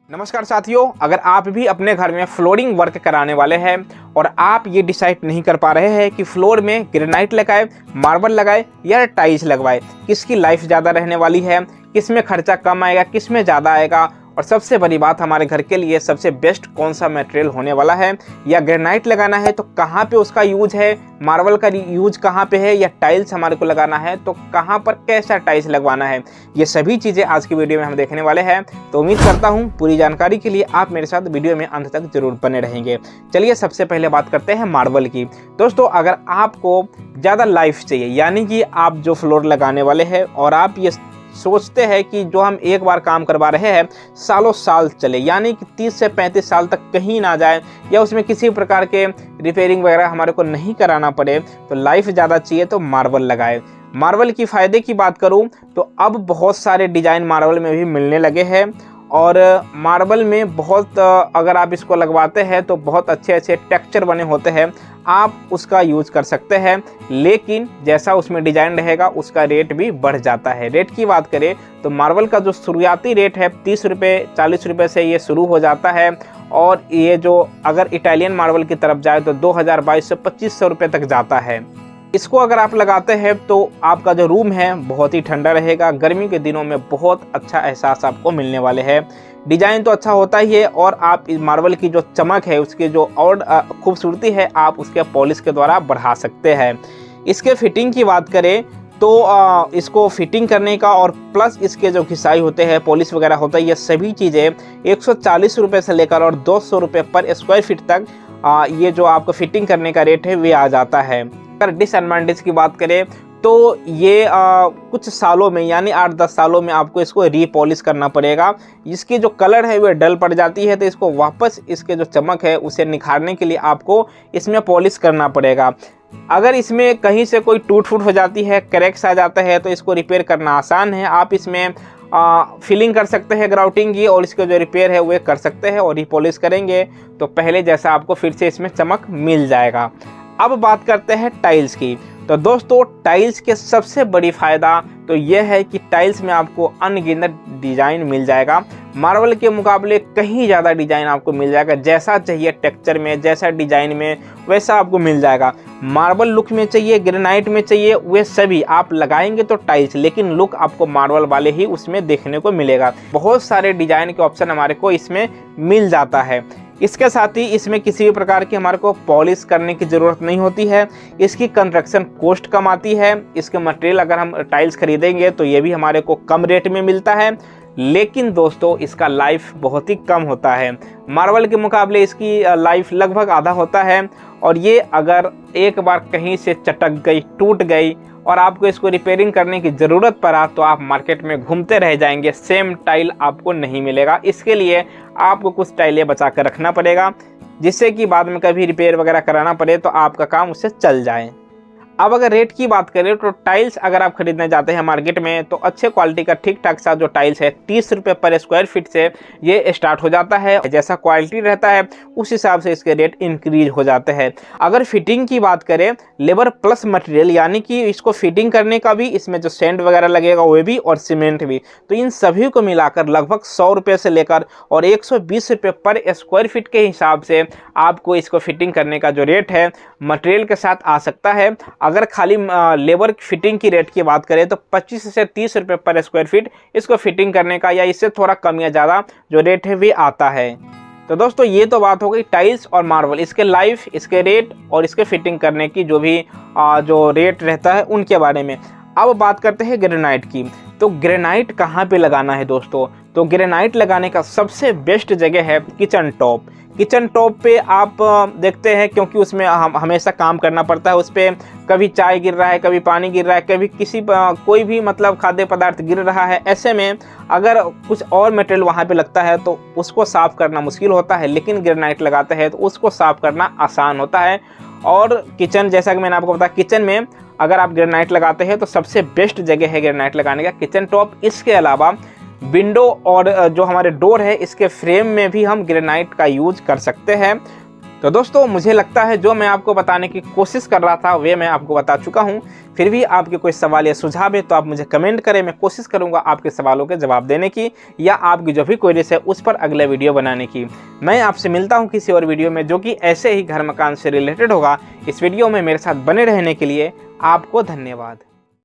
नमस्कार साथियों, अगर आप भी अपने घर में फ्लोरिंग वर्क कराने वाले हैं और आप ये डिसाइड नहीं कर पा रहे हैं कि फ्लोर में ग्रेनाइट लगाए, मार्बल लगाए या टाइल्स लगवाए, किसकी लाइफ ज़्यादा रहने वाली है, किस में खर्चा कम आएगा, किस में ज़्यादा आएगा, और सबसे बड़ी बात हमारे घर के लिए सबसे बेस्ट कौन सा मटेरियल होने वाला है, या ग्रेनाइट लगाना है तो कहाँ पे उसका यूज है, मार्बल का यूज कहाँ पे है, या टाइल्स हमारे को लगाना है तो कहाँ पर कैसा टाइल्स लगवाना है, ये सभी चीज़ें आज की वीडियो में हम देखने वाले हैं। तो उम्मीद करता हूँ पूरी जानकारी के लिए आप मेरे साथ वीडियो में अंत तक जरूर बने रहेंगे। चलिए सबसे पहले बात करते हैं मार्बल की। दोस्तों, अगर आपको ज़्यादा लाइफ चाहिए, यानी कि आप जो फ्लोर लगाने वाले हैं और आप ये सोचते हैं कि जो हम एक बार काम करवा रहे हैं सालों साल चले, यानी कि 30 से 35 साल तक कहीं ना जाए, या उसमें किसी प्रकार के रिपेयरिंग वगैरह हमारे को नहीं कराना पड़े, तो लाइफ ज़्यादा चाहिए तो मार्बल लगाए। मार्बल की फ़ायदे की बात करूं तो अब बहुत सारे डिज़ाइन मार्बल में भी मिलने लगे हैं, और मार्बल में बहुत अगर आप इसको लगवाते हैं तो बहुत अच्छे अच्छे टेक्सचर बने होते हैं, आप उसका यूज़ कर सकते हैं। लेकिन जैसा उसमें डिज़ाइन रहेगा उसका रेट भी बढ़ जाता है। रेट की बात करें तो मार्बल का जो शुरुआती रेट है 30 रुपये 40 रुपये से ये शुरू हो जाता है, और ये जो अगर इटालियन मार्बल की तरफ जाए तो 2200-2500 रुपये तक जाता है। इसको अगर आप लगाते हैं तो आपका जो रूम है बहुत ही ठंडा रहेगा। गर्मी के दिनों में बहुत अच्छा एहसास आपको मिलने वाले हैं। डिज़ाइन तो अच्छा होता ही है, और आप इस मार्बल की जो चमक है, उसकी जो और खूबसूरती है, आप उसके पॉलिश के द्वारा बढ़ा सकते हैं। इसके फिटिंग की बात करें तो इसको फिटिंग करने का और प्लस इसके जो घिसाई होते हैं, पॉलिश वगैरह होता है, ये सभी चीज़ें 140 रुपये से लेकर और 200 रुपये पर स्क्वायर फीट तक ये जो आपको फिटिंग करने का रेट है वे आ जाता है। अगर डिसएडवांटेज की बात करें तो ये कुछ सालों में, यानी 8-10 सालों में आपको इसको रीपॉलिश करना पड़ेगा। इसकी जो कलर है वो डल पड़ जाती है, तो इसको वापस इसके जो चमक है उसे निखारने के लिए आपको इसमें पॉलिश करना पड़ेगा। अगर इसमें कहीं से कोई टूट फूट हो जाती है, क्रैक्स आ जाता है, तो इसको रिपेयर करना आसान है। आप इसमें फिलिंग कर सकते हैं ग्राउटिंग की, और इसका जो रिपेयर है वो कर सकते हैं, और रिपॉलिश करेंगे तो पहले जैसा आपको फिर से इसमें चमक मिल जाएगा। अब बात करते हैं टाइल्स की। तो दोस्तों, टाइल्स के सबसे बड़ी फ़ायदा तो यह है कि टाइल्स में आपको अनगिनत डिज़ाइन मिल जाएगा। मार्बल के मुकाबले कहीं ज़्यादा डिज़ाइन आपको मिल जाएगा। जैसा चाहिए टेक्सचर में, जैसा डिज़ाइन में, वैसा आपको मिल जाएगा। मार्बल लुक में चाहिए, ग्रेनाइट में चाहिए, वे सभी आप लगाएंगे तो टाइल्स, लेकिन लुक आपको मार्बल वाले ही उसमें देखने को मिलेगा। बहुत सारे डिज़ाइन के ऑप्शन हमारे को इसमें मिल जाता है। इसके साथ ही इसमें किसी भी प्रकार की हमारे को पॉलिश करने की ज़रूरत नहीं होती है। इसकी कंस्ट्रक्शन कॉस्ट कम आती है। इसके मटेरियल अगर हम टाइल्स खरीदेंगे तो ये भी हमारे को कम रेट में मिलता है, लेकिन दोस्तों इसका लाइफ बहुत ही कम होता है। मार्बल के मुकाबले इसकी लाइफ लगभग आधा होता है, और ये अगर एक बार कहीं से चटक गई, टूट गई और आपको इसको रिपेयरिंग करने की ज़रूरत पड़ा तो आप मार्केट में घूमते रह जाएंगे, सेम टाइल आपको नहीं मिलेगा। इसके लिए आपको कुछ टाइलें बचा कर रखना पड़ेगा, जिससे कि बाद में कभी रिपेयर वगैरह कराना पड़े तो आपका काम उससे चल जाए। अब अगर रेट की बात करें तो टाइल्स अगर आप खरीदने जाते हैं मार्केट में तो अच्छे क्वालिटी का ठीक ठाक सा जो टाइल्स है 30 रुपये पर स्क्वायर फीट से ये स्टार्ट हो जाता है। जैसा क्वालिटी रहता है उस हिसाब से इसके रेट इंक्रीज हो जाते हैं। अगर फिटिंग की बात करें, लेबर प्लस मटेरियल, यानी कि इसको फिटिंग करने का भी, इसमें जो सेंड वगैरह लगेगा वो भी, और सीमेंट भी, तो इन सभी को मिलाकर लगभग 100 रुपये से लेकर और 120 रुपये पर स्क्वायर फीट के हिसाब से आपको इसको फिटिंग करने का जो रेट है मटेरियल के साथ आ सकता है। अगर खाली लेबर फिटिंग की रेट की बात करें तो 25 से 30 रुपये पर स्क्वायर फीट इसको फिटिंग करने का, या इससे थोड़ा कम या ज़्यादा जो रेट है वे आता है। तो दोस्तों, ये तो बात हो गई टाइल्स और मार्बल, इसके लाइफ, इसके रेट और इसके फिटिंग करने की जो भी जो रेट रहता है उनके बारे में। अब बात करते हैं ग्रेनाइट की। तो ग्रेनाइट कहाँ पे लगाना है दोस्तों? तो ग्रेनाइट लगाने का सबसे बेस्ट जगह है किचन टॉप। किचन टॉप पे आप देखते हैं, क्योंकि उसमें हम हमेशा काम करना पड़ता है। उस पर कभी चाय गिर रहा है, कभी पानी गिर रहा है, कभी कोई भी मतलब खाद्य पदार्थ गिर रहा है। ऐसे में अगर कुछ और मटेरियल वहाँ पे लगता है तो उसको साफ़ करना मुश्किल होता है, लेकिन ग्रेनाइट लगाते हैं तो उसको साफ़ करना आसान होता है। और किचन, जैसा कि मैंने आपको बताया, किचन में अगर आप ग्रेनाइट लगाते हैं तो सबसे बेस्ट जगह है ग्रेनाइट लगाने का किचन टॉप। इसके अलावा विंडो और जो हमारे डोर है इसके फ्रेम में भी हम ग्रेनाइट का यूज कर सकते हैं। तो दोस्तों मुझे लगता है जो मैं आपको बताने की कोशिश कर रहा था वे मैं आपको बता चुका हूं। फिर भी आपके कोई सवाल या सुझाव है तो आप मुझे कमेंट करें, मैं कोशिश करूंगा आपके सवालों के जवाब देने की या आपकी जो भी क्वेरीज है उस पर अगले वीडियो बनाने की। मैं आपसे मिलता हूं किसी और वीडियो में जो कि ऐसे ही घर मकान से रिलेटेड होगा। इस वीडियो में मेरे साथ बने रहने के लिए आपको धन्यवाद।